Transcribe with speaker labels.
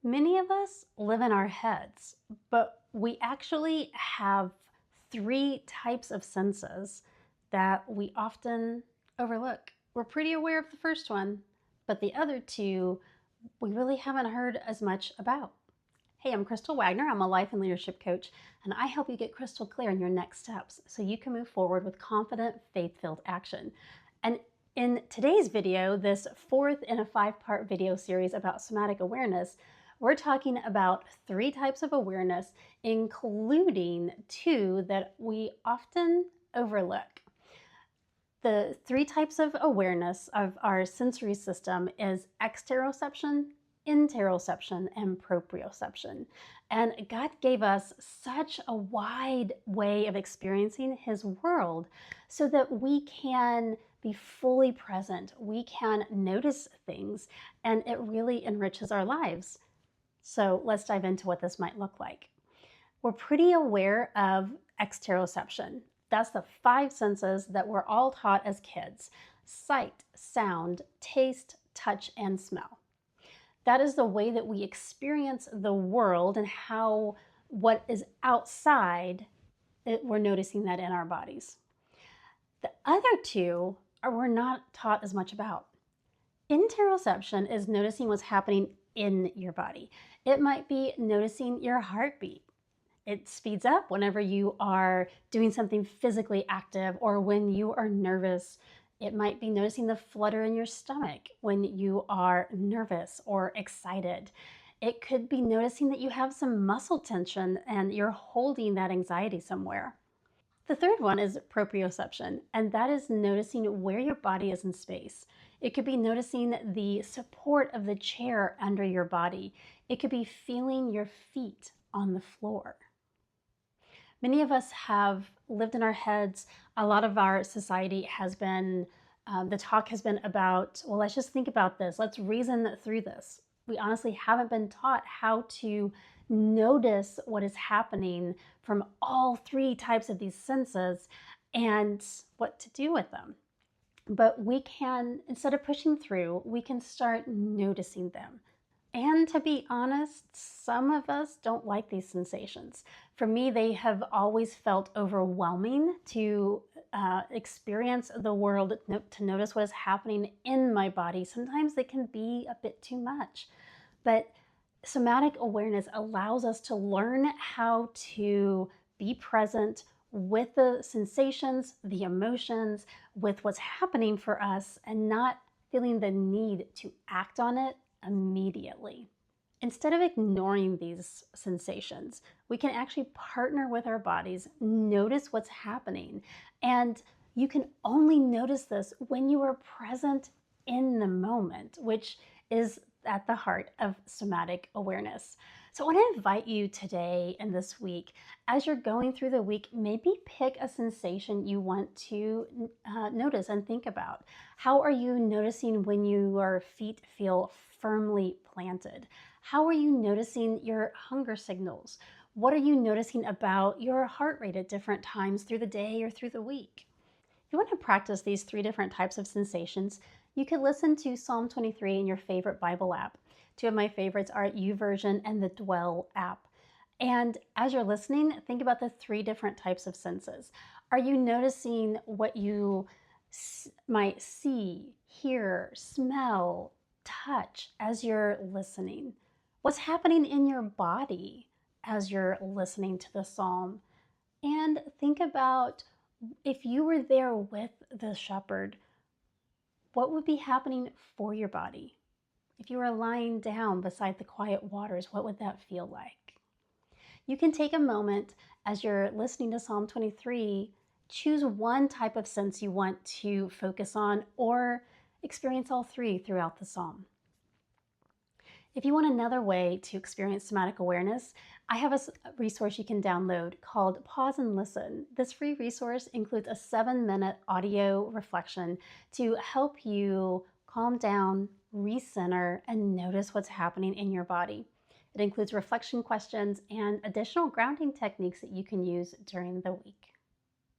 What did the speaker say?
Speaker 1: Many of us live in our heads, but we actually have three types of senses that we often overlook. We're pretty aware of the first one, but the other two we really haven't heard as much about. Hey, I'm Crystal Wagner. I'm a life and leadership coach, and I help you get crystal clear in your next steps so you can move forward with confident, faith-filled action. And in today's video, this fourth in a 5-part video series about somatic awareness, we're talking about 3 types of awareness, including 2 that we often overlook. The 3 types of awareness of our sensory system is exteroception, interoception, and proprioception. And God gave us such a wide way of experiencing His world so that we can be fully present. We can notice things, and it really enriches our lives. So let's dive into what this might look like. We're pretty aware of exteroception. That's the 5 senses that we're all taught as kids: sight, sound, taste, touch, and smell. That is the way that we experience the world and how what is outside, we're noticing that in our bodies. The other 2 we're not taught as much about. Interoception is noticing what's happening in your body. It might be noticing your heartbeat. It speeds up whenever you are doing something physically active or when you are nervous. It might be noticing the flutter in your stomach when you are nervous or excited. It could be noticing that you have some muscle tension and you're holding that anxiety somewhere. The third one is proprioception, and that is noticing where your body is in space. It could be noticing the support of the chair under your body. It could be feeling your feet on the floor. Many of us have lived in our heads. A lot of our society has been, the talk has been about, well, let's just think about this. Let's reason through this. We honestly haven't been taught how to notice what is happening from all 3 types of these senses and what to do with them. But we can, instead of pushing through, we can start noticing them. And to be honest, some of us don't like these sensations. For me, they have always felt overwhelming to experience the world, to notice what is happening in my body. Sometimes they can be a bit too much. But somatic awareness allows us to learn how to be present with the sensations, the emotions, with what's happening for us, and not feeling the need to act on it immediately. Instead of ignoring these sensations, we can actually partner with our bodies, notice what's happening, and you can only notice this when you are present in the moment, which is at the heart of somatic awareness. So I want to invite you today and this week, as you're going through the week, maybe pick a sensation you want to notice and think about. How are you noticing when your feet feel firmly planted? How are you noticing your hunger signals? What are you noticing about your heart rate at different times through the day or through the week? If you want to practice these 3 different types of sensations, you could listen to Psalm 23 in your favorite Bible app. 2 of my favorites are YouVersion and the Dwell app. And as you're listening, think about the 3 different types of senses. Are you noticing what you might see, hear, smell, touch as you're listening? What's happening in your body as you're listening to the psalm? And think about if you were there with the shepherd, what would be happening for your body? If you were lying down beside the quiet waters, what would that feel like? You can take a moment as you're listening to Psalm 23, choose one type of sense you want to focus on, or experience all 3 throughout the psalm. If you want another way to experience somatic awareness, I have a resource you can download called Pause and Listen. This free resource includes a 7-minute audio reflection to help you calm down, recenter, and notice what's happening in your body. It includes reflection questions and additional grounding techniques that you can use during the week.